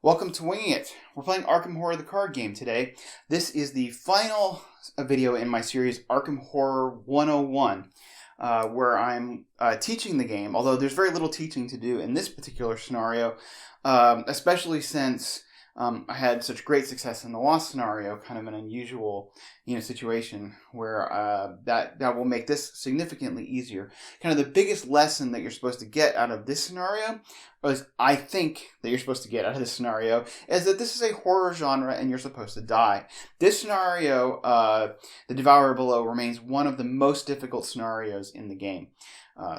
Welcome to Winging It. We're playing Arkham Horror the card game today. This is the final video in my series Arkham Horror 101, where I'm teaching the game, although there's very little teaching to do in this particular scenario, especially since I had such great success in the Lost scenario, kind of an unusual situation where that will make this significantly easier. Kind of the biggest lesson that you're supposed to get out of this scenario, or I think that you're supposed to get out of this scenario, is that this is a horror genre and you're supposed to die. This scenario, the Devourer below, remains one of the most difficult scenarios in the game.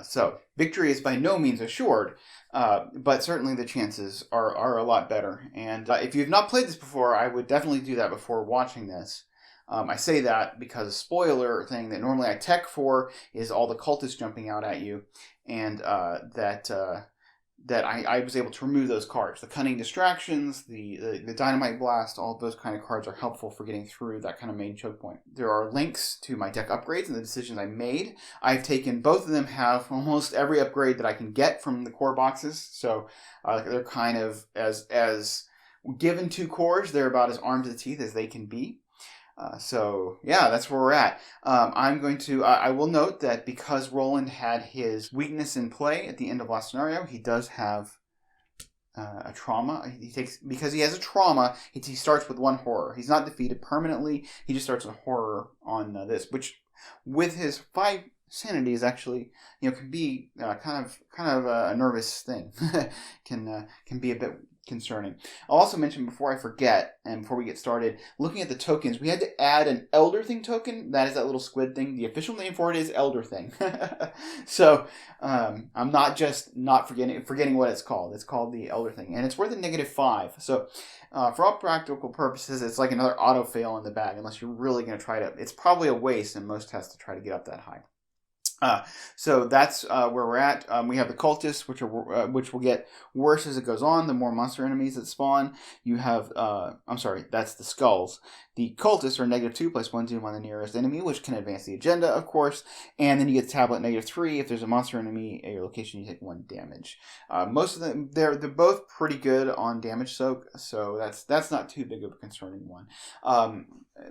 So victory is by no means assured, but certainly the chances are a lot better. And if you've not played this before, I would definitely do that before watching this. I say that because a spoiler thing that normally I tech for is all the cultists jumping out at you, and that I was able to remove those cards. The cunning distractions, the dynamite blast, all of those kind of cards are helpful for getting through that kind of main choke point. There are links to my deck upgrades and the decisions I made. I've taken, both of them have almost every upgrade that I can get from the core boxes, so they're kind of, as given two cores, they're about as armed to the teeth as they can be. So yeah, that's where we're at. I will note that because Roland had his weakness in play at the end of last scenario, he does have a trauma. Because he has a trauma, he starts with one horror. He's not defeated permanently. He just starts a horror on this, which with his 5 sanity is actually, can be kind of a nervous thing. can be a bit concerning. I'll also mention before I forget, and before we get started, looking at the tokens, we had to add an Elder Thing token. That is that little squid thing. The official name for it is Elder Thing. So I'm not forgetting what it's called. It's called the Elder Thing, and it's worth a -5. So for all practical purposes, it's like another auto fail in the bag, unless you're really going to try to. It's probably a waste in most tests to try to get up that high. So that's where we're at. We have the cultists, which will get worse as it goes on. The more monster enemies that spawn, you have. That's the skulls. The cultists are -2, place 1 doom on the nearest enemy, which can advance the agenda, of course. And then you get the tablet -3. If there's a monster enemy at your location, you take 1 damage. Most of them, they're both pretty good on damage soak, so that's not too big of a concerning one.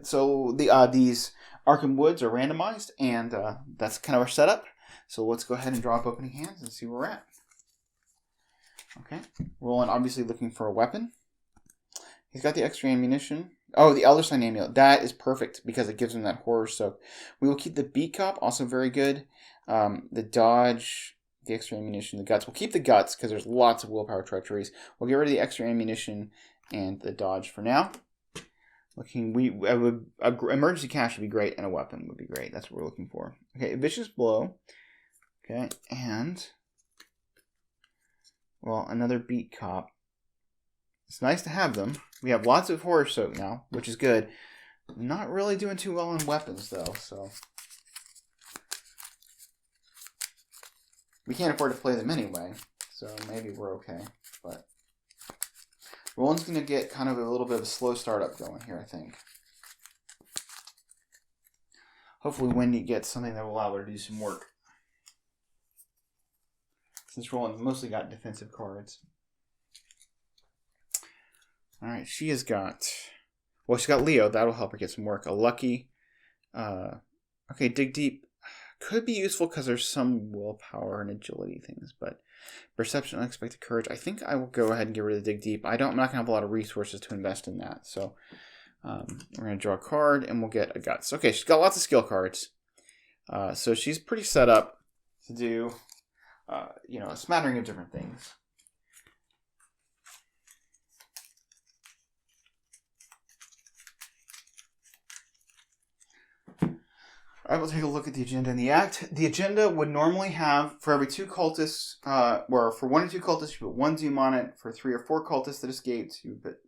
So these Arkham Woods are randomized, and that's kind of our setup. So let's go ahead and draw up opening hands and see where we're at. Okay, Roland obviously looking for a weapon. He's got the extra ammunition. Oh, the Elder Sign Amulet. That is perfect because it gives him that horror soak. We will keep the Beat Cop, also very good. The Dodge, the extra ammunition, the Guts. We'll keep the Guts because there's lots of willpower treacheries. We'll get rid of the extra ammunition and the Dodge for now. Emergency cash would be great, and a weapon would be great. That's what we're looking for. Okay, Vicious Blow. Okay, and another Beat Cop. It's nice to have them. We have lots of horror soak now, which is good. Not really doing too well on weapons though, so we can't afford to play them anyway. So maybe we're okay, but. Roland's going to get kind of a little bit of a slow startup going here, I think. Hopefully Wendy gets something that will allow her to do some work. Since Roland's mostly got defensive cards. Alright, she's got Leo. That'll help her get some work. A Lucky. Okay, Dig Deep. Could be useful because there's some willpower and agility things, but Perception, Unexpected Courage. I think I will go ahead and get rid of the Dig Deep. I'm not going to have a lot of resources to invest in that, so we're going to draw a card and we'll get a Guts. Okay, she's got lots of skill cards, so she's pretty set up to do, a smattering of different things. All right, we'll take a look at the agenda and the act. The agenda would normally have, for every 2 cultists, or for 1 or 2 cultists, you put 1 doom on it. For 3 or 4 cultists that escaped, you put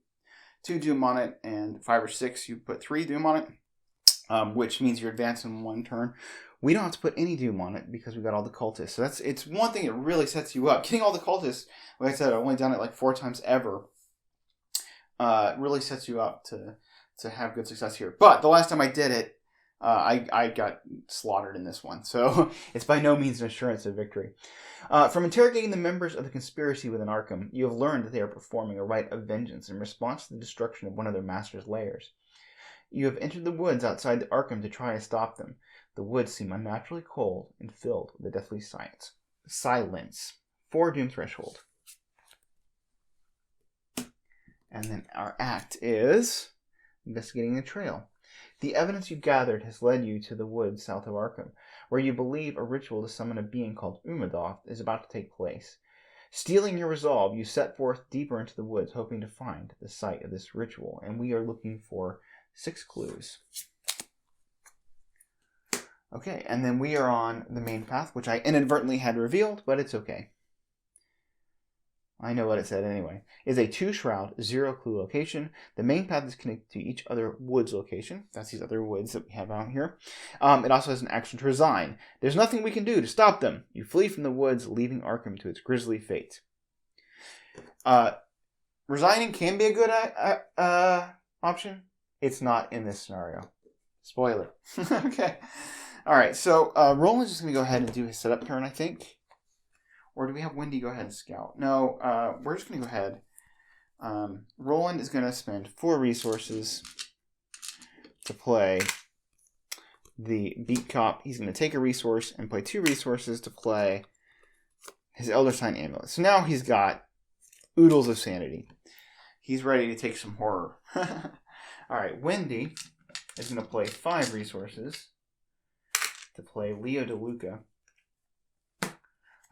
2 doom on it. And 5 or 6, you put 3 doom on it, which means you're advancing 1 turn. We don't have to put any doom on it because we've got all the cultists. So it's one thing that really sets you up. Getting all the cultists, like I said, I've only done it like 4 times ever. Really sets you up to have good success here. But the last time I did it, I got slaughtered in this one, so it's by no means an assurance of victory. From interrogating the members of the conspiracy within Arkham, you have learned that they are performing a rite of vengeance in response to the destruction of one of their master's lairs. You have entered the woods outside the Arkham to try and stop them. The woods seem unnaturally cold and filled with a deathly silence. 4 doom threshold. And then our act is investigating the trail. The evidence you've gathered has led you to the woods south of Arkham, where you believe a ritual to summon a being called Umadoth is about to take place. Stealing your resolve, you set forth deeper into the woods, hoping to find the site of this ritual, and we are looking for 6 clues. Okay, and then we are on the main path, which I inadvertently had revealed, but it's okay. I know what it said anyway. It's a 2-shroud, 0-clue location. The main path is connected to each other woods location. That's these other woods that we have out here. It also has an action to resign. There's nothing we can do to stop them. You flee from the woods, leaving Arkham to its grisly fate. Resigning can be a good option. It's not in this scenario. Spoiler. Okay. Alright, so Roland's just going to go ahead and do his setup turn, I think. Or do we have Wendy go ahead and scout? No, we're just going to go ahead. Roland is going to spend 4 resources to play the Beat Cop. He's going to take a resource and play 2 resources to play his Elder Sign Amulet. So now he's got oodles of sanity. He's ready to take some horror. Alright, Wendy is going to play 5 resources to play Leo DeLuca.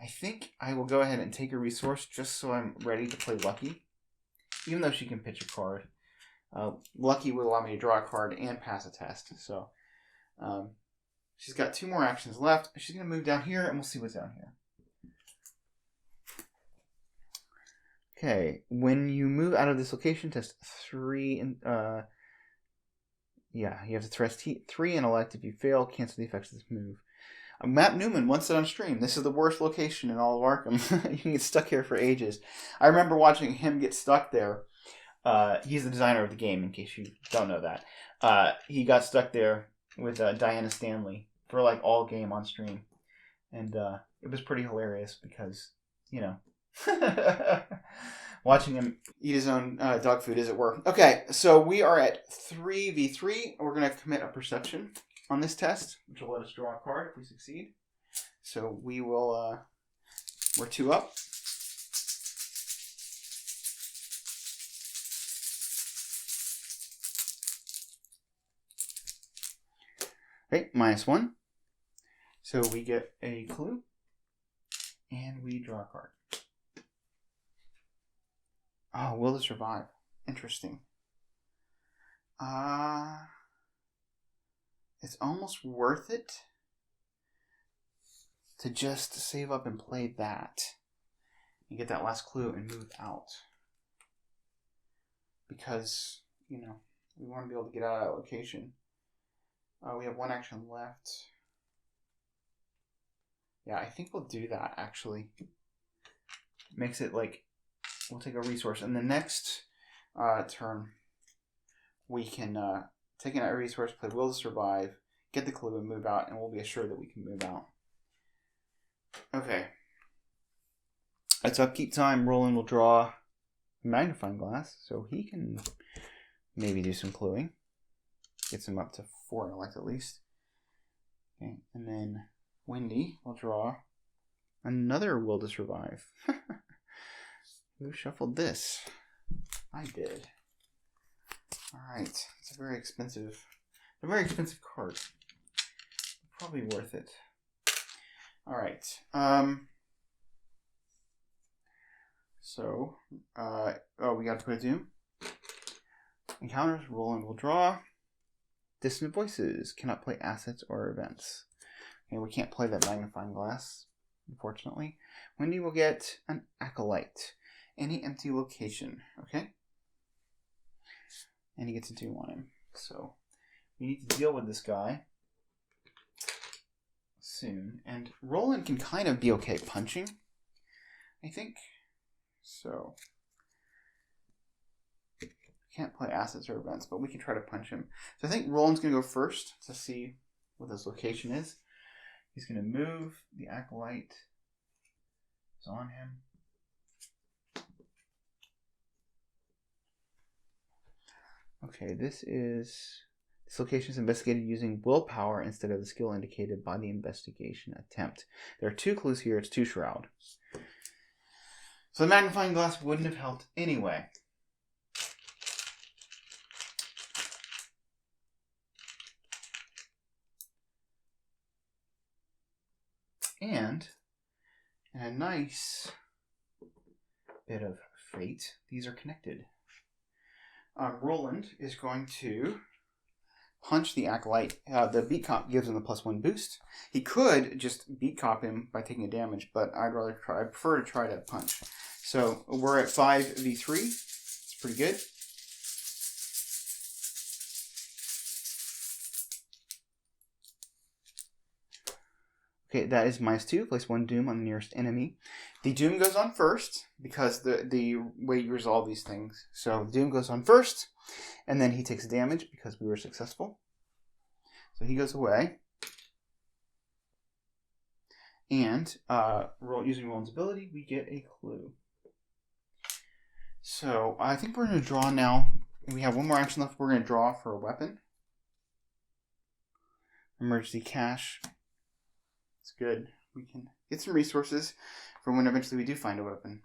I think I will go ahead and take a resource just so I'm ready to play Lucky. Even though she can pitch a card. Lucky will allow me to draw a card and pass a test. So she's got 2 more actions left. She's going to move down here and we'll see what's down here. Okay, when you move out of this location, test 3 and you have to test 3 intellect. If you fail, cancel the effects of this move. Matt Newman once said on stream, this is the worst location in all of Arkham. You can get stuck here for ages. I remember watching him get stuck there. He's the designer of the game, in case you don't know that. He got stuck there with Diana Stanley for like all game on stream. And it was pretty hilarious because, you know, watching him eat his own dog food, as it were. Okay, so we are at 3v3. We're going to commit a perception on this test, which will let us draw a card if we succeed. So we will, we're 2 up. Okay, -1. So we get a clue, and we draw a card. Oh, will to survive. Interesting. It's almost worth it to just save up and play that and get that last clue and move out. Because, you know, we want to be able to get out of that location. We have 1 action left. Yeah, I think we'll do that, actually. Makes it like, we'll take a resource. And the next turn, we can take a resource, play Will to Survive, get the clue, and move out, and we'll be assured that we can move out. Okay. It's upkeep time. Roland will draw a magnifying glass, so he can maybe do some cluing. Gets him up to 4 intellect at least. Okay, and then Wendy will draw another Will to Survive. Who shuffled this? I did. Alright, it's a very expensive card. Probably worth it. Alright, we gotta put a doom. Encounters, Roland will draw. Distant Voices, cannot play assets or events. Okay, we can't play that magnifying glass, unfortunately. Wendy will get an Acolyte. Any empty location, okay? And he gets a doom on him. So we need to deal with this guy soon. And Roland can kind of be okay punching, I think. So, can't play assets or events, but we can try to punch him. So I think Roland's going to go first to see what his location is. He's going to move. The Acolyte is on him. Okay, this location is investigated using willpower instead of the skill indicated by the investigation attempt. There are 2 clues here. It's 2 shroud. So the magnifying glass wouldn't have helped anyway. And a nice bit of fate. These are connected. Roland is going to punch the Acolyte. The beat cop gives him the +1 boost. He could just beat cop him by taking a damage, but I prefer to try to punch. So we're at 5v3. It's pretty good. Okay, that is -2. Place 1 doom on the nearest enemy. The doom goes on first because the way you resolve these things. So the doom goes on first, and then he takes damage because we were successful. So he goes away. And using Roland's ability, we get a clue. So I think we're going to draw now. We have 1 more action left. We're going to draw for a weapon. Emergency cash. It's good. We can get some resources for when eventually we do find a weapon.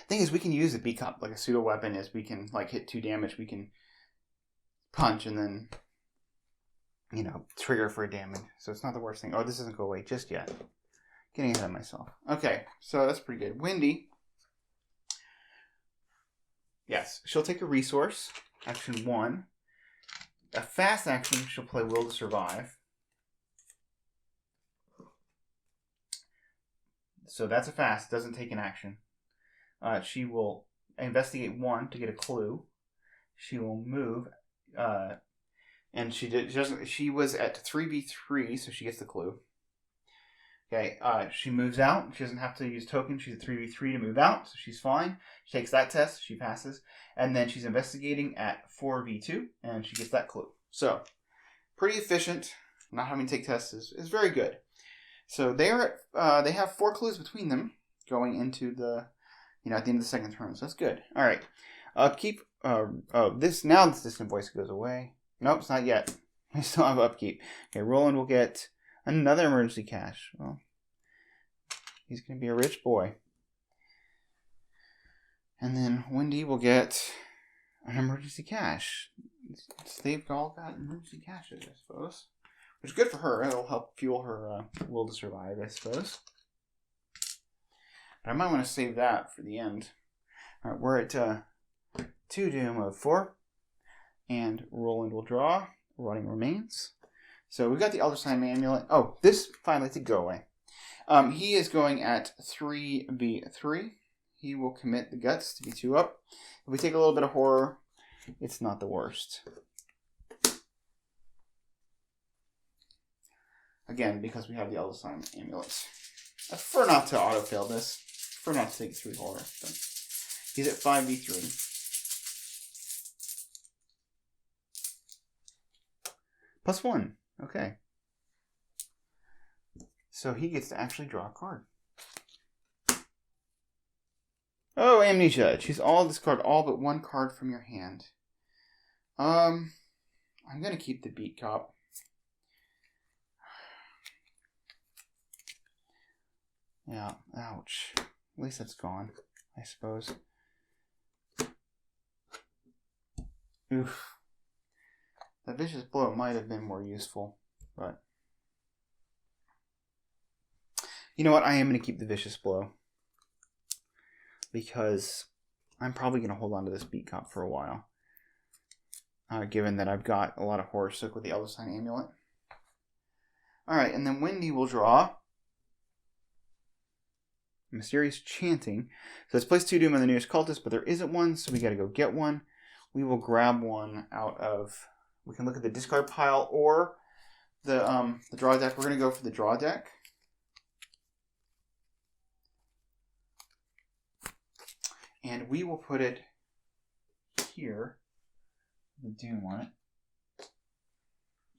Thing is, we can use a beat cop like a pseudo weapon. Is we can like hit 2 damage. We can punch and then trigger for a damage. So it's not the worst thing. Oh, this doesn't go away just yet. Getting ahead of myself. Okay, so that's pretty good. Wendy. Yes, she'll take a resource. Action 1. A fast action, she'll play Will to Survive. So that's a fast, doesn't take an action. She will investigate 1 to get a clue. She will move, and she was at 3v3, so she gets the clue. Okay, she moves out. She doesn't have to use token. She's at 3v3 to move out, so she's fine. She takes that test, she passes, and then she's investigating at 4v2, and she gets that clue. So, pretty efficient. Not having to take tests is very good. So they have 4 clues between them going into the, at the end of the second turn. So that's good. All right. Upkeep. This distant voice goes away. Nope, it's not yet. I still have upkeep. Okay, Roland will get another emergency cash. Well, he's going to be a rich boy. And then Wendy will get an emergency cash. They've all got emergency cashes, I suppose. Which is good for her. It'll help fuel her will to survive, I suppose. But I might want to save that for the end. All right, we're at 2 doom of 4. And Roland will draw. Running remains. So we've got the Elder Sign Amulet. Oh, this finally to go away. He is going at 3v3. He will commit the guts to be 2 up. If we take a little bit of horror, it's not the worst. Again, because we have the Elder Sign Amulets. I prefer not to auto-fail this. I prefer not to take 3 horror. But he's at 5v3. +1. Okay. So he gets to actually draw a card. Oh, Amnesia. Choose all, discard all but 1 card from your hand. I'm going to keep the Beat Cop. Yeah, ouch. At least it's gone, I suppose. Oof. That Vicious Blow might have been more useful, but... You know what? I am going to keep the Vicious Blow. Because I'm probably going to hold on to this Beat Cop for a while. Given that I've got a lot of horror stuck with the Elder Sign Amulet. Alright, and then Wendy will draw Mysterious Chanting. So let's place 2 Doom on the nearest cultist, but there isn't one, so we got to go get one. We will grab one out of... We can look at the discard pile or the draw deck. We're going to go for the draw deck. And we will put it here, the Doom on it,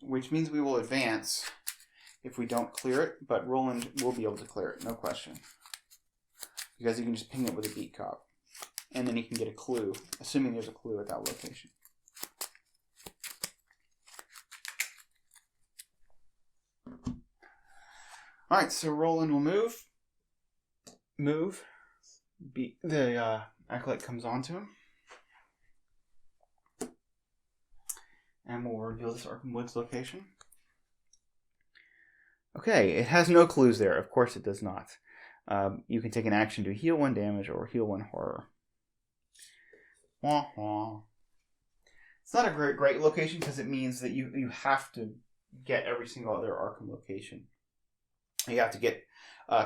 which means we will advance if we don't clear it, but Roland will be able to clear it, no question. Because you can just ping it with a beat cop. And then he can get a clue, assuming there's a clue at that location. Alright, so Roland will move. The acolyte comes onto him. And we'll reveal this Arkham Woods location. Okay, it has no clues there. Of course it does not. You can take an action to heal 1 damage or heal 1 horror. Wah, wah. It's not a great location because it means that you have to get every single other Arkham location. You have to get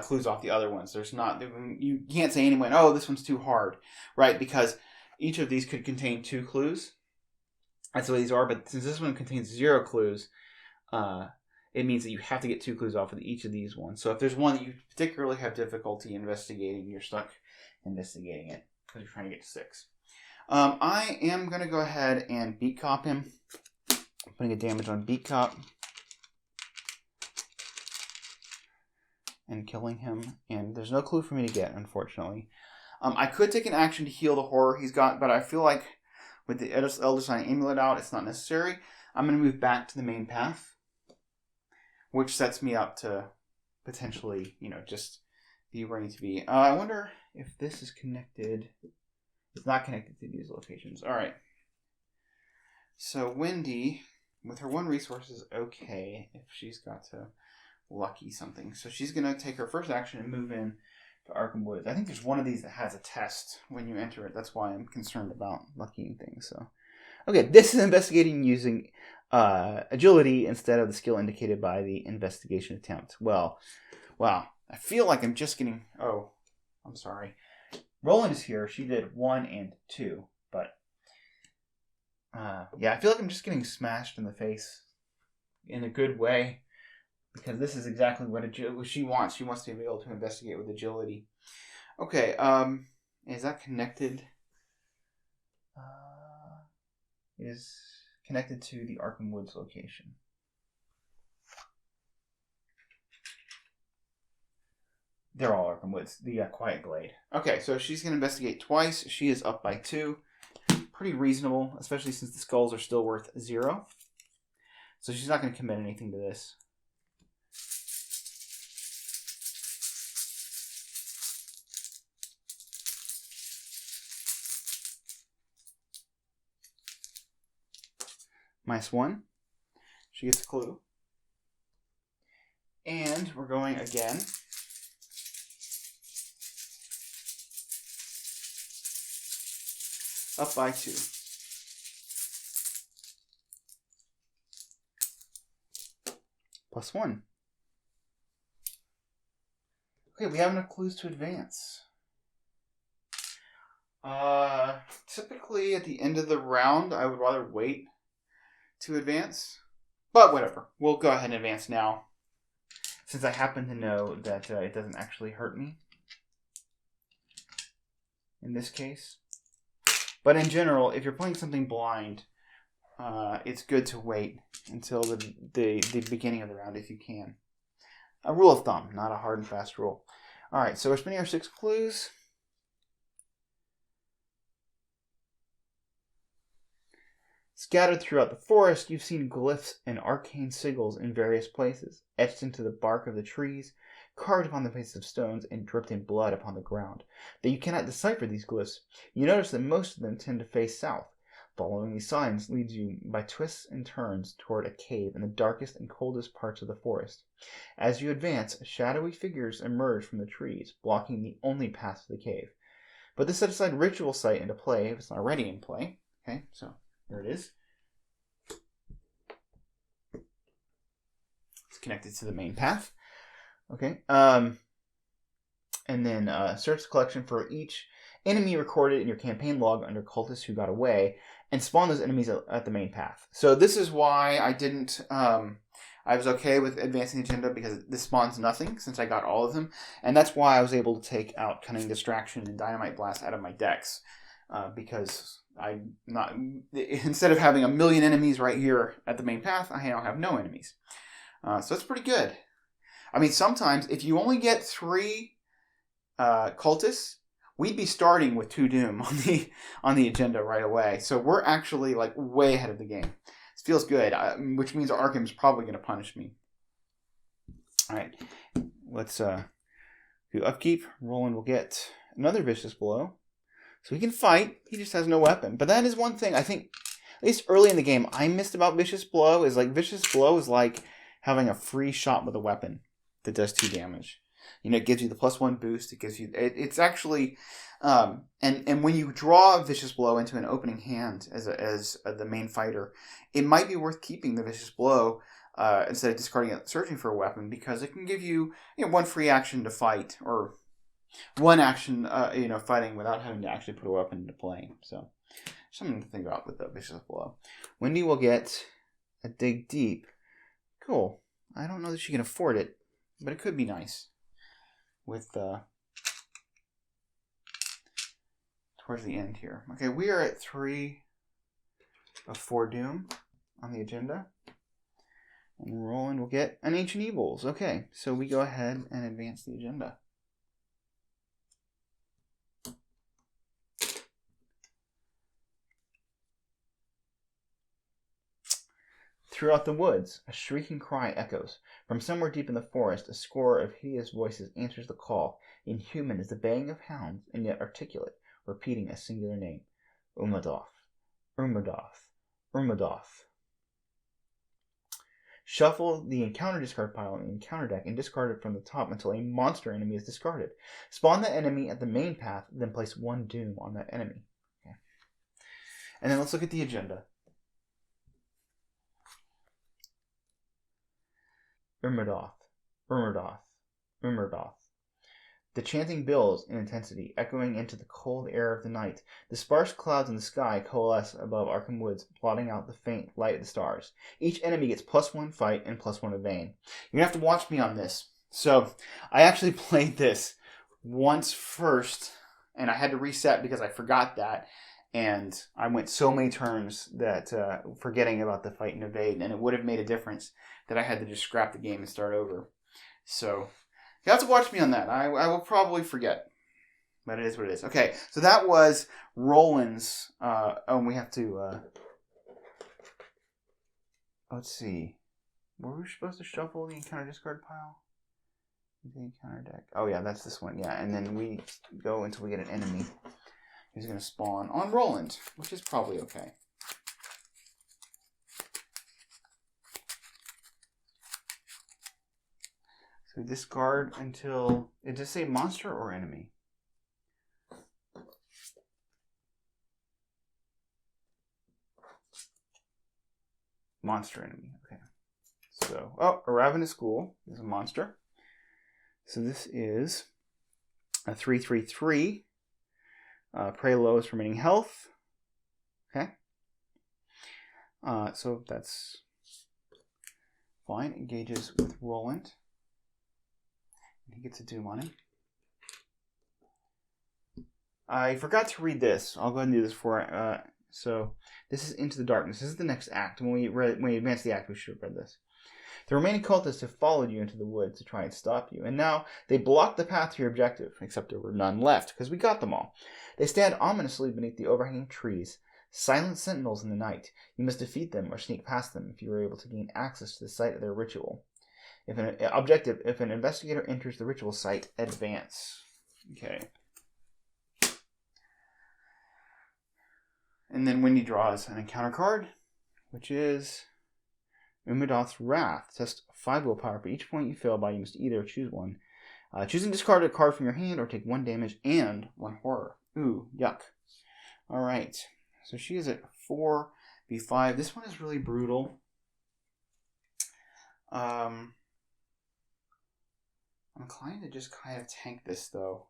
clues off the other ones. You can't say anyone, oh, this one's too hard, right? Because each of these could contain 2 clues. That's the way these are, but since this one contains 0 clues, it means that you have to get 2 clues off of each of these ones. So if there's one that you particularly have difficulty investigating, you're stuck investigating it because you're trying to get to 6. I am going to go ahead and beat cop him. I'm putting a damage on beat cop. And killing him. And there's no clue for me to get, unfortunately. I could take an action to heal the horror he's got, but I feel like with the Elder Sign Amulet out, it's not necessary. I'm going to move back to the main path, which sets me up to potentially, just be where I need to be. I wonder if this is connected. It's not connected to these locations. All right. So Wendy, with her 1 resource, is okay if she's got to lucky something. So she's going to take her first action and move in to Arkham Woods. I think there's one of these that has a test when you enter it. That's why I'm concerned about luckying things. So, okay, this is investigating using agility instead of the skill indicated by the investigation attempt. Well, wow. I feel like I'm just getting... Oh, I'm sorry. Roland is here. She did 1 and 2, but... yeah, I feel like I'm just getting smashed in the face in a good way. Because this is exactly what she wants. She wants to be able to investigate with agility. Okay, is that connected? Is connected to the Arkham Woods location. They're all Arkham Woods. The Quiet Glade. Okay, so she's going to investigate twice. She is up by 2. Pretty reasonable, especially since the skulls are still worth 0. So she's not going to commit anything to this. -1. She gets a clue. And we're going again. Up by 2. +1. Okay, we have enough clues to advance. Typically at the end of the round, I would rather wait to advance. But whatever. We'll go ahead and advance now. Since I happen to know that it doesn't actually hurt me. In this case. But in general, if you're playing something blind, it's good to wait until the beginning of the round if you can. A rule of thumb, not a hard and fast rule. Alright, so we're spending our 6 clues. Scattered throughout the forest, you've seen glyphs and arcane sigils in various places, etched into the bark of the trees, carved upon the faces of stones, and dripped in blood upon the ground. Though you cannot decipher these glyphs, you notice that most of them tend to face south. Following these signs leads you by twists and turns toward a cave in the darkest and coldest parts of the forest. As you advance, shadowy figures emerge from the trees, blocking the only path to the cave. Put the set-aside ritual site into play if it's not already in play. Okay, so there it is. It's connected to the main path. Okay. And then search the collection for each enemy recorded in your campaign log under Cultist Who Got Away, and spawn those enemies at the main path. So this is why I didn't... I was okay with advancing the agenda because this spawns nothing since I got all of them. And that's why I was able to take out Cunning Distraction and Dynamite Blast out of my decks. because instead of having a million enemies right here at the main path, I now have no enemies. So that's pretty good. I mean, sometimes if you only get 3 cultists, we'd be starting with 2 Doom on the agenda right away. So we're actually like way ahead of the game. This feels good, which means Arkham's probably going to punish me. All right, let's do upkeep. Roland will get another vicious blow. So he can fight. He just has no weapon. But that is one thing I think, at least early in the game, I missed about Vicious Blow. Is like Vicious Blow is like having a free shot with a weapon that does 2 damage. You know, it gives you the +1 boost. It gives you. It's actually, and when you draw Vicious Blow into an opening hand as the main fighter, it might be worth keeping the Vicious Blow instead of discarding it, searching for a weapon, because it can give you, 1 free action to fight, or 1 action, fighting without having to actually put a weapon into play. So, something to think about with the Vicious Blow. Wendy will get a Dig Deep. Cool. I don't know that she can afford it, but it could be nice. With towards the end here. Okay, we are at 3 of 4 Doom on the agenda. And Roland will get an Ancient Evils. Okay, so we go ahead and advance the agenda. Throughout the woods, a shrieking cry echoes. From somewhere deep in the forest, a score of hideous voices answers the call. Inhuman is the baying of hounds, and yet articulate, repeating a singular name. Umadoth. Urmadoth. Urmadoth. Shuffle the encounter discard pile in the encounter deck and discard it from the top until a monster enemy is discarded. Spawn the enemy at the main path, then place 1 Doom on that enemy. Okay. And then let's look at the agenda. Urmadoth, Urmadoth, Urmadoth. The chanting builds in intensity, echoing into the cold air of the night. The sparse clouds in the sky coalesce above Arkham Woods, blotting out the faint light of the stars. Each enemy gets +1 fight and +1 evade. You're going to have to watch me on this. So, I actually played this once first, and I had to reset because I forgot that. And I went so many turns that forgetting about the fight and evade, and it would have made a difference that I had to just scrap the game and start over. So, you have to watch me on that. I will probably forget. But it is what it is. Okay, so that was Roland's... we have to... let's see. Were we supposed to shuffle the encounter discard pile? The encounter deck. Oh, yeah, that's this one. Yeah, and then we go until we get an enemy who's going to spawn on Roland, which is probably okay. So we discard until... Did it say monster or enemy? Monster enemy, okay. So, a Ravenous Ghoul is a monster. So this is a 3/3/3. Prey lowest remaining health. Okay. So that's fine. Engages with Roland. He gets a Doom on him. I forgot to read this. I'll go ahead and do this for so this is Into the Darkness. This is the next act. When we advance the act, we should have read this. The remaining cultists have followed you into the woods to try and stop you, and now they block the path to your objective, except there were none left, because we got them all. They stand ominously beneath the overhanging trees, silent sentinels in the night. You must defeat them or sneak past them if you are able to gain access to the site of their ritual. If an investigator enters the ritual site, advance. Okay. And then Wendy draws an encounter card, which is Umadoth's Wrath. Test 5 willpower. For each point you fail by, you must either choose one. Choose and discard a card from your hand or take 1 damage and 1 horror. Ooh, yuck. Alright. So she is at 4v5. This one is really brutal. I'm inclined to just kind of tank this, though.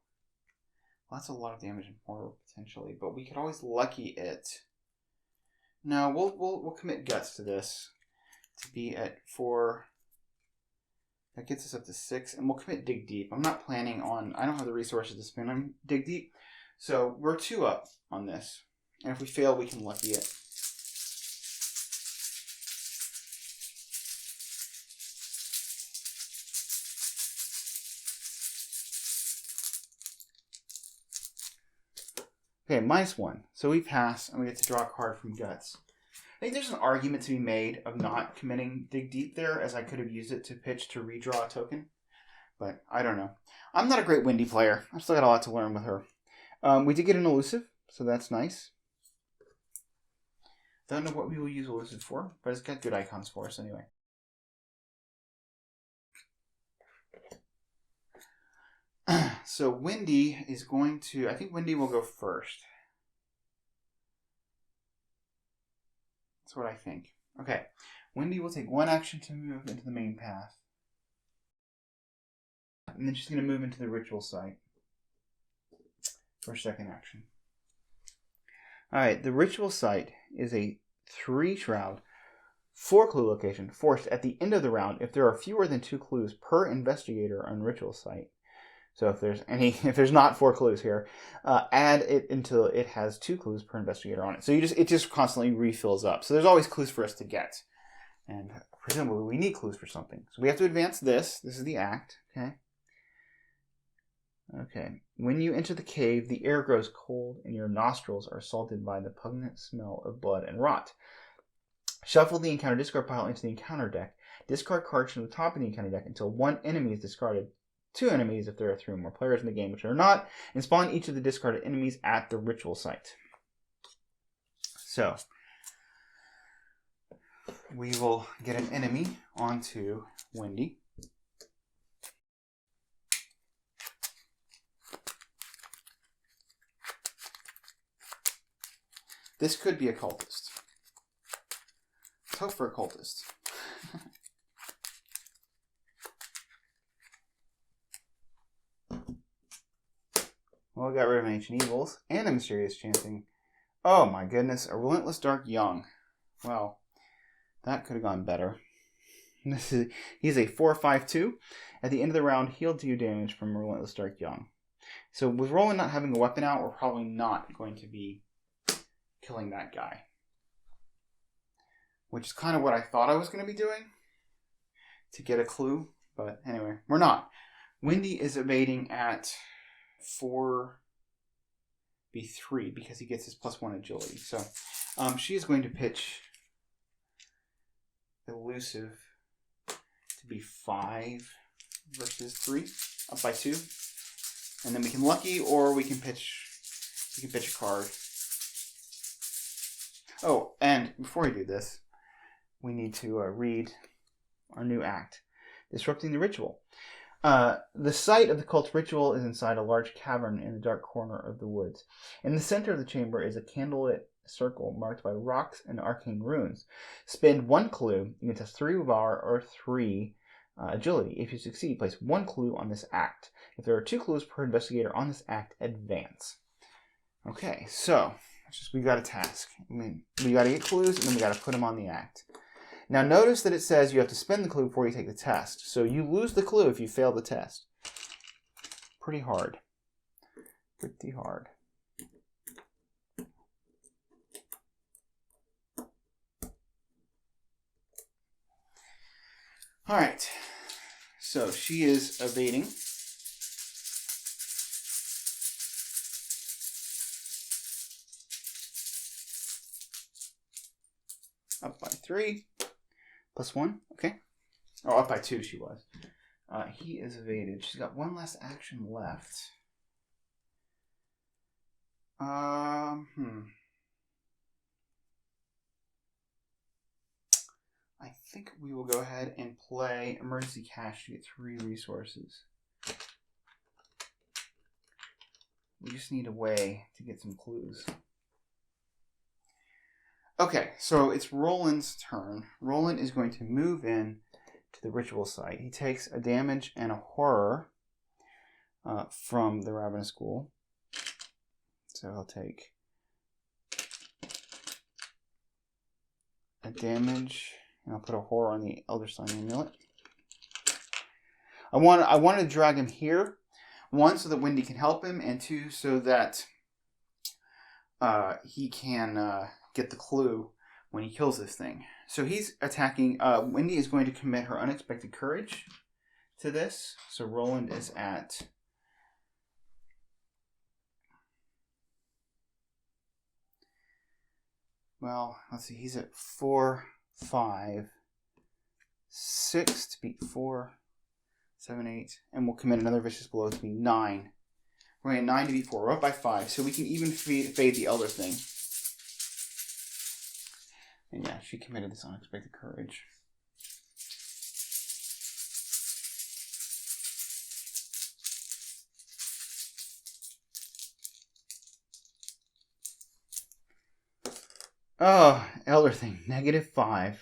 Well, that's a lot of damage and horror, potentially. But we could always lucky it. No, we'll commit guts to this. To be at 4. That gets us up to 6. And we'll commit Dig Deep. I'm not planning on... I don't have the resources to spend on Dig Deep. So we're 2 up on this. And if we fail, we can lucky it. Okay, -1. So we pass, and we get to draw a card from Guts. I think there's an argument to be made of not committing Dig Deep there, as I could have used it to pitch to redraw a token. But I don't know. I'm not a great Wendy player. I've still got a lot to learn with her. We did get an elusive, so that's nice. Don't know what we will use elusive for, but it's got good icons for us anyway. So Wendy is going to... I think Wendy will go first. That's what I think. Okay. Wendy will take 1 action to move into the main path. And then she's going to move into the ritual site for a second action. Alright, the ritual site is a 3-shroud, 4-clue location forced at the end of the round if there are fewer than 2 clues per investigator on ritual site. So if there's not 4 clues here, add it until it has 2 clues per investigator on it. So it just constantly refills up. So there's always clues for us to get. And presumably we need clues for something. So we have to advance this. This is the act. Okay. When you enter the cave, the air grows cold and your nostrils are assaulted by the pungent smell of blood and rot. Shuffle the encounter discard pile into the encounter deck. Discard cards from the top of the encounter deck until 1 enemy is discarded. 2 enemies if there are 3 or more players in the game, which are not, and spawn each of the discarded enemies at the ritual site. So, we will get an enemy onto Wendy. This could be a cultist. Let's hope for a cultist. Well, we got rid of Ancient Evils and a Mysterious Chanting. Oh my goodness, a Relentless Dark Young. Well, that could have gone better. He's a 4/5/2. At the end of the round, heal 2 damage from Relentless Dark Young. So with Roland not having a weapon out, we're probably not going to be killing that guy. Which is kind of what I thought I was going to be doing to get a clue. But anyway, we're not. Wendy is evading at 4/3 because he gets his +1 agility. So she is going to pitch elusive to be 5 versus 3, up by 2. And then we can lucky, or we can pitch a card. Oh, and before we do this, we need to read our new act, Disrupting the Ritual. The site of the cult's ritual is inside a large cavern in the dark corner of the woods. In the center of the chamber is a candlelit circle marked by rocks and arcane runes. Spend 1 clue. You can test 3 willpower or 3 agility. If you succeed, place 1 clue on this act. If there are 2 clues per investigator on this act, advance. Okay, so we got a task. I mean, we got to get clues, and then we got to put them on the act. Now notice that it says you have to spend the clue before you take the test. So you lose the clue if you fail the test. Pretty hard. Pretty hard. Alright. So she is evading. Up by 3. +1, okay. Oh, up by 2 she was. He is evaded. She's got 1 last action left. I think we will go ahead and play Emergency Cash to get 3 resources. We just need a way to get some clues. Okay, so it's Roland's turn. Roland is going to move in to the ritual site. He takes a damage and a horror from the Ravenous Ghoul. So he'll take a damage, and I'll put a horror on the Elder Sign Amulet. I wanted to drag him here. 1, so that Wendy can help him, and 2, so that he can get the clue when he kills this thing. So he's attacking. Wendy is going to commit her unexpected courage to this. So Roland is at... Well, let's see. He's at 4, 5, 6 to beat 4, 7, 8. And we'll commit another vicious blow to be 9. We're going to 9 to beat 4. We're up by 5. So we can even fade the elder thing. And yeah, she committed this unexpected courage. Oh, elder thing. -5.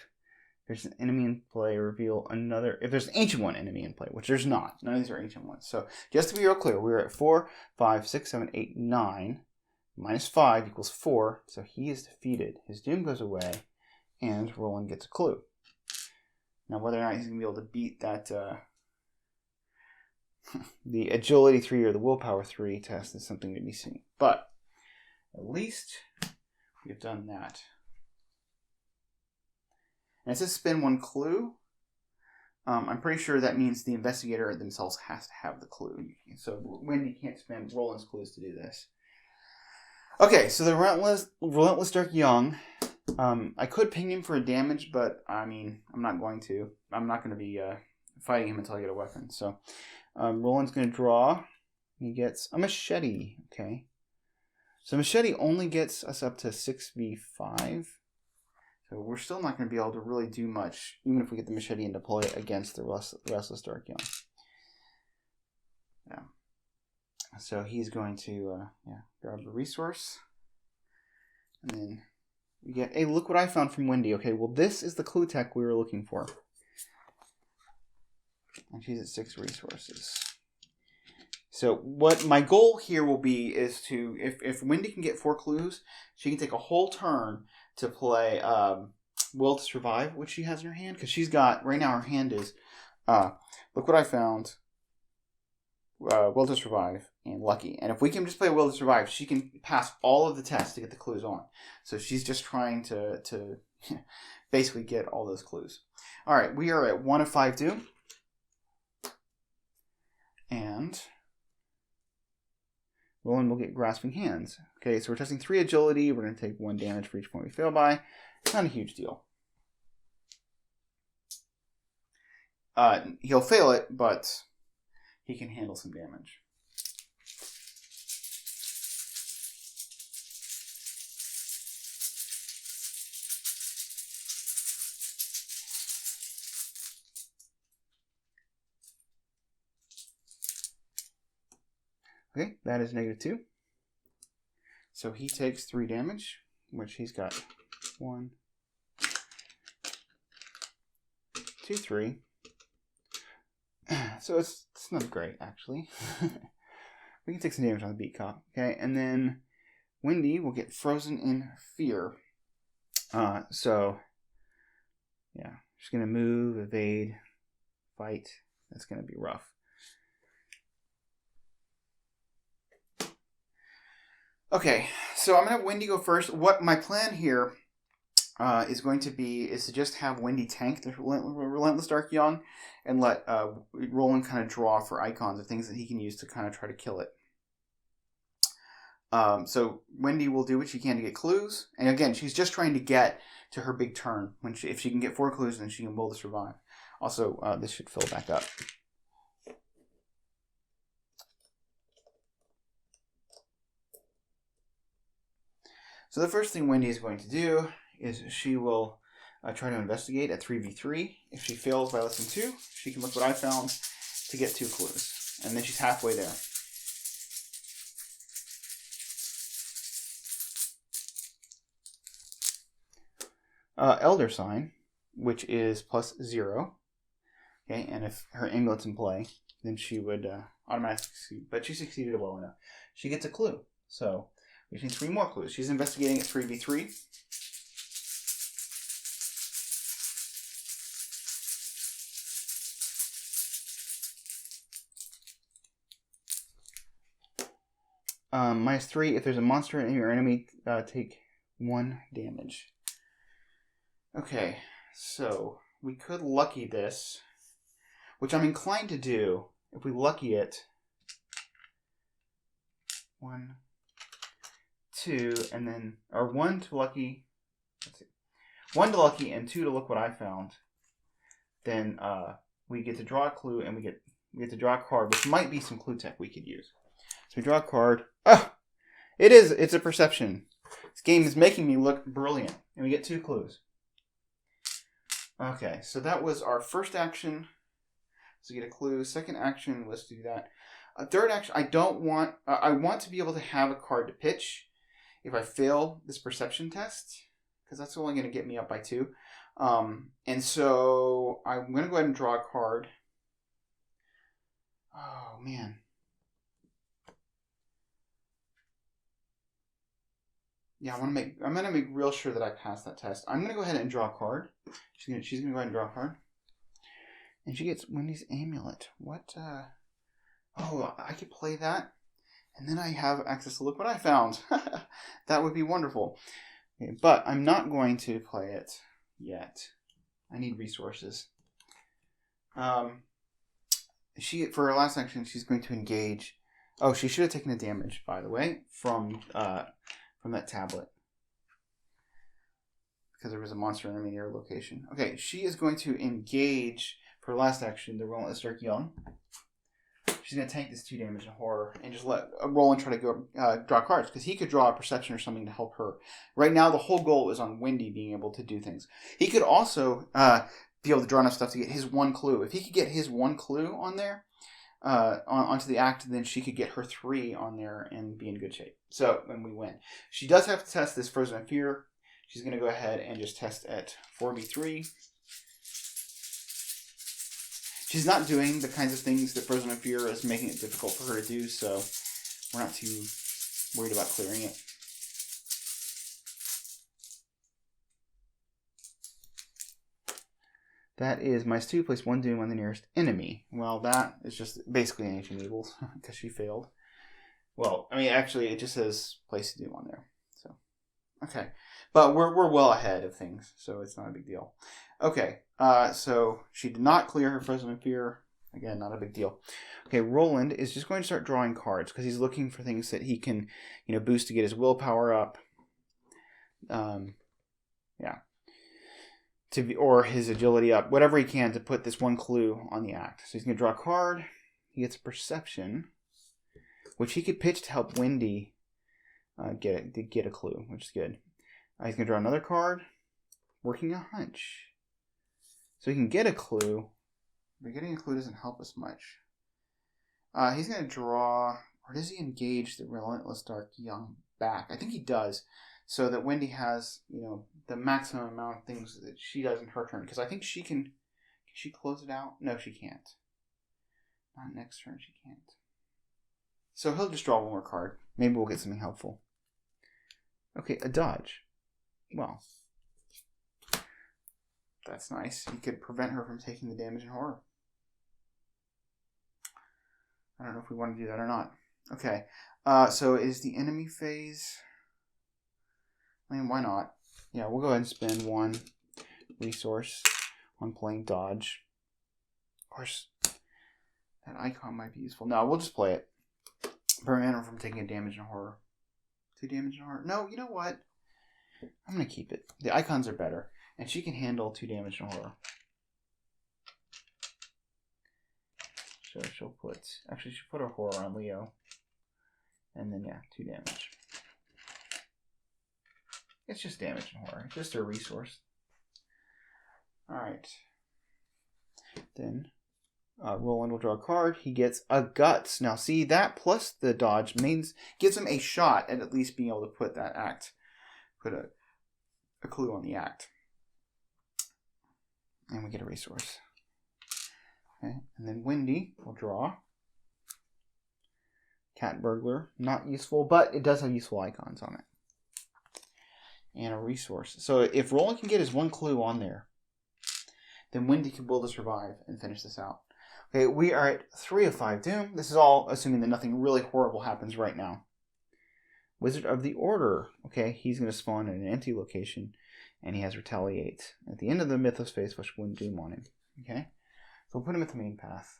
There's an enemy in play. Reveal another. If there's an ancient one enemy in play, which there's not. None of these are ancient ones. So just to be real clear, we're at 4, 5, 6, 7, 8, 9. -5 equals 4. So he is defeated. His doom goes away. And Roland gets a clue. Now, whether or not he's going to be able to beat that, the agility 3 or the willpower 3 test is something to be seen. But at least we've done that. And it says spend 1 clue. I'm pretty sure that means the investigator themselves has to have the clue. So Wendy can't spend Roland's clues to do this. Okay, so the Relentless Dark Young. I could ping him for a damage, but I mean, I'm not going to. I'm not going to be fighting him until I get a weapon. So Roland's going to draw. He gets a machete. Okay. So machete only gets us up to 6v5. So we're still not going to be able to really do much, even if we get the machete into play against the Restless Dark Young. Yeah. So he's going to grab the resource. And then we get, hey, look what I found from Wendy. Okay, well, this is the clue tech we were looking for. And she's at 6 resources. So what my goal here will be is to, if Wendy can get 4 clues, she can take a whole turn to play Will to Survive, which she has in her hand. Because she's got, right now her hand is, look what I found, Will to Survive, and Lucky. And if we can just play Will to Survive, she can pass all of the tests to get the clues on. So she's just trying to basically get all those clues. All right, we are at 1 of 5 due. And Roland will get Grasping Hands. Okay, so we're testing 3 agility. We're going to take 1 damage for each point we fail by. It's not a huge deal. He'll fail it, but he can handle some damage. Okay, that is -2. So he takes 3 damage, which he's got 1, 2, 3. So it's not great, actually. We can take some damage on the beat cop. Okay, and then Wendy will get Frozen in Fear. So, yeah, she's going to move, evade, fight. That's going to be rough. Okay, so I'm going to have Wendy go first. What my plan here is going to be is to just have Wendy tank the Relentless Dark Young and let Roland kind of draw for icons of things that he can use to kind of try to kill it. So Wendy will do what she can to get clues. And again, she's just trying to get to her big turn. If she can get 4 clues, then she can Will to Survive. Also, this should fill back up. So the first thing Wendy is going to do is she will try to investigate at 3v3. If she fails by less than 2, she can look what I found to get 2 clues. And then she's halfway there. Elder Sign, which is +0. Okay, and if her amulet's in play, then she would automatically succeed. But she succeeded well enough. She gets a clue. So we need 3 more clues. She's investigating at 3v3. -3. If there's a monster in your enemy, take 1 damage. Okay, so we could lucky this, which I'm inclined to do. If we lucky it, 1, 2, and then, or 1 to lucky, let's see, 1 to lucky and 2 to look what I found. Then we get to draw a clue, and we get to draw a card, which might be some clue tech we could use. So we draw a card. Ah! It's a perception. This game is making me look brilliant. And we get 2 clues. Okay, so that was our first action. So get a clue. Second action, let's do that. Third action, I want to be able to have a card to pitch if I fail this perception test, because that's only going to get me up by 2. And so I'm going to go ahead and draw a card. Oh, man. Yeah, I'm going to make real sure that I pass that test. I'm going to go ahead and draw a card. She's going to go ahead and draw a card. And she gets Wendy's Amulet. What, oh, I could play that. And then I have access to look what I found. That would be wonderful. Okay, but I'm not going to play it yet. I need resources. For her last action, she's going to engage. Oh, she should have taken the damage, by the way, from that tablet, because there was a monster enemy near her location. Okay, she is going to engage for her last action the Relentless Dark Young. She's going to tank this 2 damage in horror and just let Roland try to go draw cards, because he could draw a perception or something to help her. Right now, the whole goal is on Wendy being able to do things. He could also be able to draw enough stuff to get his 1 clue. If he could get his 1 clue on there, onto the act, then she could get her 3 on there and be in good shape. So, when we win. She does have to test this Frozen in Fear. She's going to go ahead and just test at 4v3. She's not doing the kinds of things that Frozen in Fear is making it difficult for her to do, so we're not too worried about clearing it. That is -2, place 1 doom on the nearest enemy. Well, that is just basically an Ancient Evils, because she failed. Well, I mean, actually, it just says place a doom on there. So, okay. But we're well ahead of things, so it's not a big deal. Okay, so she did not clear her Frozen in Fear. Again, not a big deal. Okay, Roland is just going to start drawing cards, because he's looking for things that he can, boost to get his willpower up. Yeah. Or his agility up, whatever he can to put this 1 clue on the act. So he's going to draw a card. He gets a perception, which he could pitch to help Wendy get a clue, which is good. He's going to draw another card, working a hunch. So he can get a clue, but getting a clue doesn't help us much. He's going to draw, or does he engage the Relentless Dark Young back? I think he does. So that Wendy has, the maximum amount of things that she does in her turn. Because I think she can she close it out? No, she can't. Not next turn, she can't. So he'll just draw 1 more card. Maybe we'll get something helpful. Okay, a dodge. Well, that's nice. He could prevent her from taking the damage in horror. I don't know if we want to do that or not. Okay, so is the enemy phase... I mean, why not? Yeah, we'll go ahead and spend 1 resource on playing dodge. Of course, that icon might be useful. No, we'll just play it. Prevent her from taking a damage in horror. 2 damage in horror. No, you know what? I'm going to keep it. The icons are better. And she can handle 2 damage in horror. So she'll put... Actually, she'll put her horror on Leo. And then, yeah, 2 damage. It's just damage and horror. It's just a resource. Alright. Then, Roland will draw a card. He gets a Guts. Now, see, that plus the dodge gives him a shot at least being able to put that act. Put a clue on the act. And we get a resource. Okay. And then Wendy will draw. Cat Burglar. Not useful, but it does have useful icons on it. And a resource. So if Roland can get his 1 clue on there, then Wendy can will to survive and finish this out. Okay, we are at 3 of 5 doom. This is all assuming that nothing really horrible happens right now. Wizard of the Order. Okay, he's going to spawn in an empty location, and he has Retaliate. At the end of the Mythos phase, which wouldn't doom on him. Okay, so we'll put him at the main path.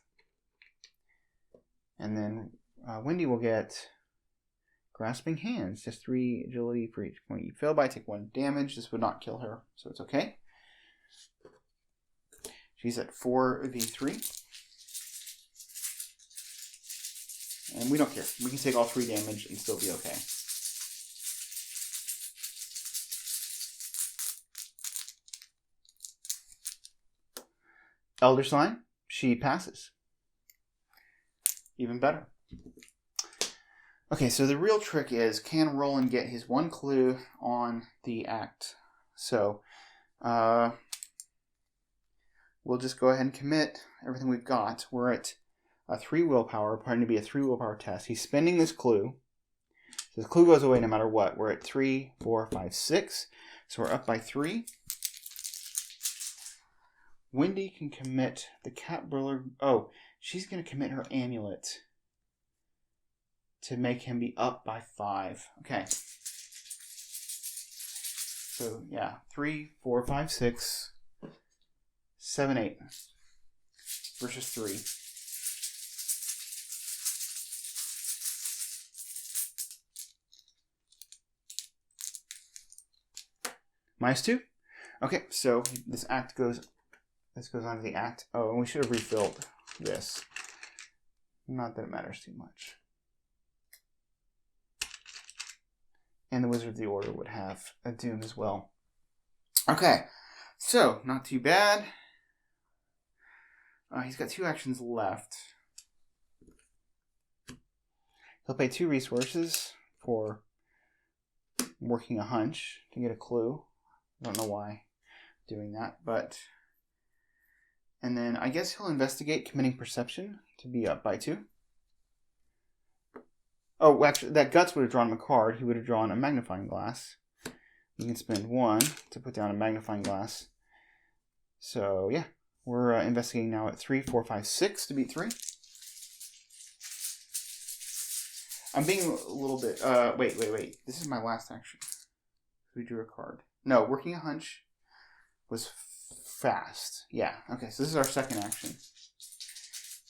And then Wendy will get Grasping Hands, just 3 agility for each point you fail by. Take 1 damage. This would not kill her, so it's okay. She's at 4v3. And we don't care. We can take all 3 damage and still be okay. Elder Sign, she passes. Even better. Okay, so the real trick is, can Roland get his 1 clue on the act? So, we'll just go ahead and commit everything we've got. We're at a 3 willpower, pardon to be a 3 willpower test. He's spending this clue. So the clue goes away no matter what. We're at 3, 4, 5, 6. So we're up by 3. Wendy can commit the Cat Briller. Oh, she's going to commit her amulet to make him be up by 5. Okay. So, yeah. 3, 4, 5, 6, 7, 8. Versus 3. -2. Okay, so this goes on to the act. Oh, and we should have refilled this. Not that it matters too much. And the Wizard of the Order would have a doom as well. Okay, so not too bad. He's got 2 actions left. He'll pay 2 resources for working a hunch to get a clue. I don't know why doing that, but... And then I guess he'll investigate committing perception to be up by 2. Oh, actually, that Guts would have drawn him a card. He would have drawn a magnifying glass. You can spend 1 to put down a magnifying glass. So, yeah. We're investigating now at 3, 4, 5, 6 to beat 3. I'm being a little bit... Wait. This is my last action. We drew a card. No, working a hunch was fast. Yeah, okay, so this is our second action.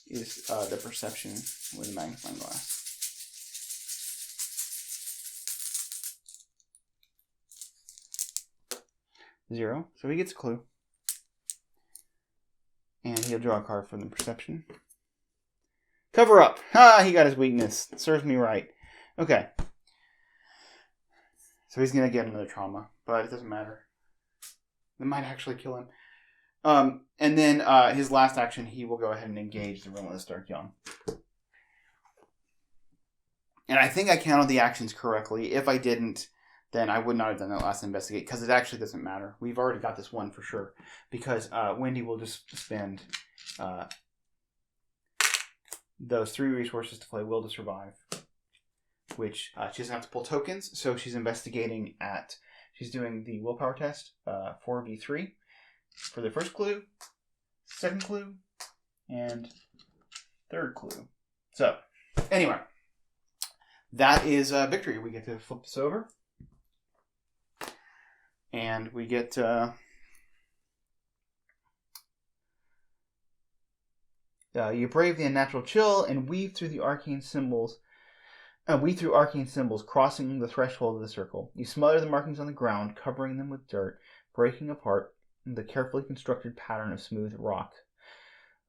Is the perception with a magnifying glass. Zero, so he gets a clue. And he'll draw a card from the perception. Cover up! Ha! He got his weakness. Serves me right. Okay. So he's going to get another trauma, but it doesn't matter. It might actually kill him. And then his last action, he will go ahead and engage the Relentless Dark Young. And I think I counted the actions correctly. If I didn't, then I would not have done that last investigate, because it actually doesn't matter. We've already got this one for sure, because Wendy will just spend those 3 resources to play Will to Survive, which she doesn't have to pull tokens, so she's investigating at... She's doing the willpower test, 4v3, for the first clue, second clue, and third clue. So, anyway, that is victory. We get to flip this over, and we get... you brave the unnatural chill and weave through arcane symbols, crossing the threshold of the circle. You smother the markings on the ground, covering them with dirt, breaking apart the carefully constructed pattern of smooth rock.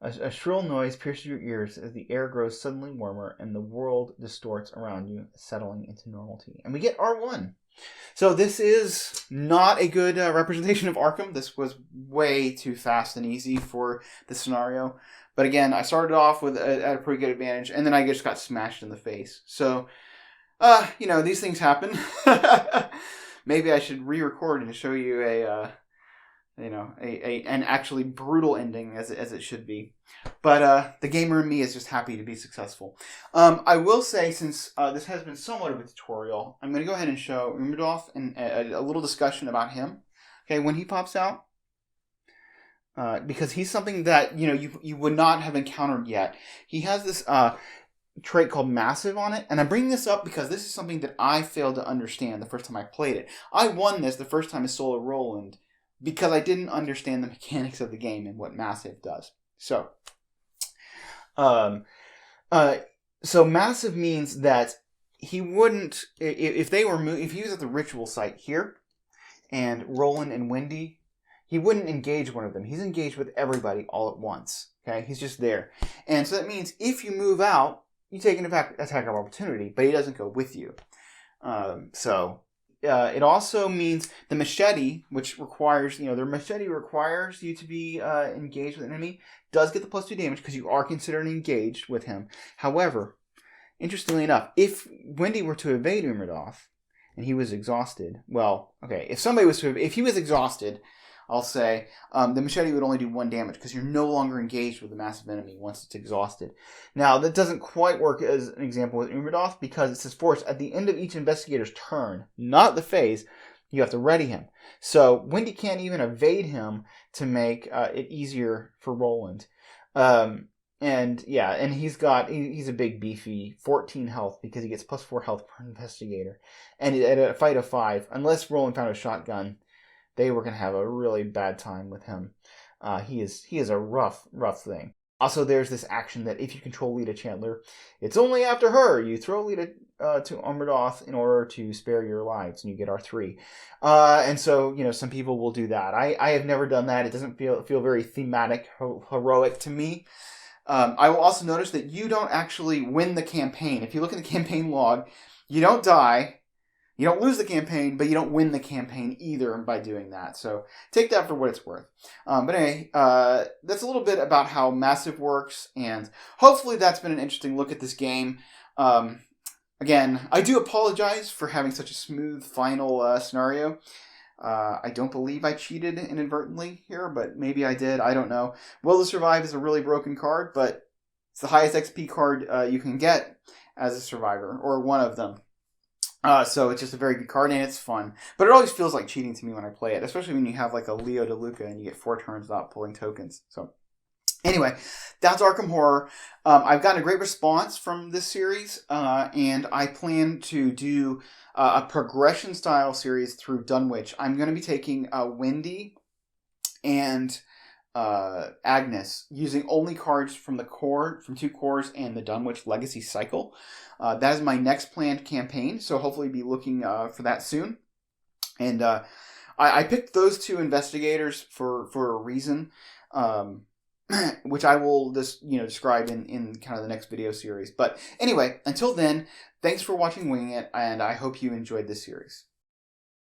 A shrill noise pierces your ears as the air grows suddenly warmer and the world distorts around you, settling into normality. And we get R1. So this is not a good representation of Arkham. This was way too fast and easy for the scenario. But again, I started off with at a pretty good advantage, and then I just got smashed in the face. So, these things happen. Maybe I should re-record and show you an actually brutal ending as it should be. But the gamer in me is just happy to be successful. I will say, since this has been somewhat of a tutorial, I'm going to go ahead and show Rudolph and a little discussion about him. Okay, when he pops out. Because he's something that you would not have encountered yet. He has this trait called Massive on it. And I'm bringing this up because this is something that I failed to understand the first time I played it. I won this the first time as Solo Roland because I didn't understand the mechanics of the game and what Massive does. So, so Massive means that he wouldn't, if he was at the ritual site here, and Roland and Wendy, he wouldn't engage one of them. He's engaged with everybody all at once. Okay, he's just there, and so that means if you move out, you take an attack of opportunity, but he doesn't go with you. It also means the machete, which requires, their machete requires you to be engaged with an enemy, does get the +2 damage because you are considered engaged with him. However, interestingly enough, if Wendy were to evade Umberdoth and he was exhausted, if he was exhausted, I'll say the machete would only do 1 damage because you're no longer engaged with the massive enemy once it's exhausted. Now, that doesn't quite work as an example with Umberdoth because it says force at the end of each investigator's turn, not the phase, you have to ready him. So Wendy can't even evade him to make it easier for Roland. And he's a big beefy 14 health because he gets +4 health per investigator. And at a fight of 5, unless Roland found a shotgun, they were going to have a really bad time with him. He is a rough thing. Also, there's this action that if you control Lita Chandler, it's only after her you throw Lita to Umberdoth in order to spare your lives, and you get R3. And so, some people will do that. I have never done that. It doesn't feel very thematic, heroic to me. I will also notice that you don't actually win the campaign. If you look at the campaign log, you don't die. You don't lose the campaign, but you don't win the campaign either by doing that. So take that for what it's worth. But anyway, that's a little bit about how Massive works, and hopefully that's been an interesting look at this game. Again, I do apologize for having such a smooth final scenario. I don't believe I cheated inadvertently here, but maybe I did. I don't know. Will to Survive is a really broken card, but it's the highest XP card you can get as a survivor, or one of them. So it's just a very good card, and it's fun. But it always feels like cheating to me when I play it, especially when you have like a Leo DeLuca and you get 4 turns without pulling tokens. So anyway, that's Arkham Horror. I've gotten a great response from this series, and I plan to do a progression-style series through Dunwich. I'm going to be taking Wendy and Agnes, using only cards from 2 cores and the Dunwich Legacy Cycle. That is my next planned campaign, so hopefully be looking for that soon. And I picked those 2 investigators for a reason, which I will describe in kind of the next video series. But anyway, until then, thanks for watching Winging It, and I hope you enjoyed this series.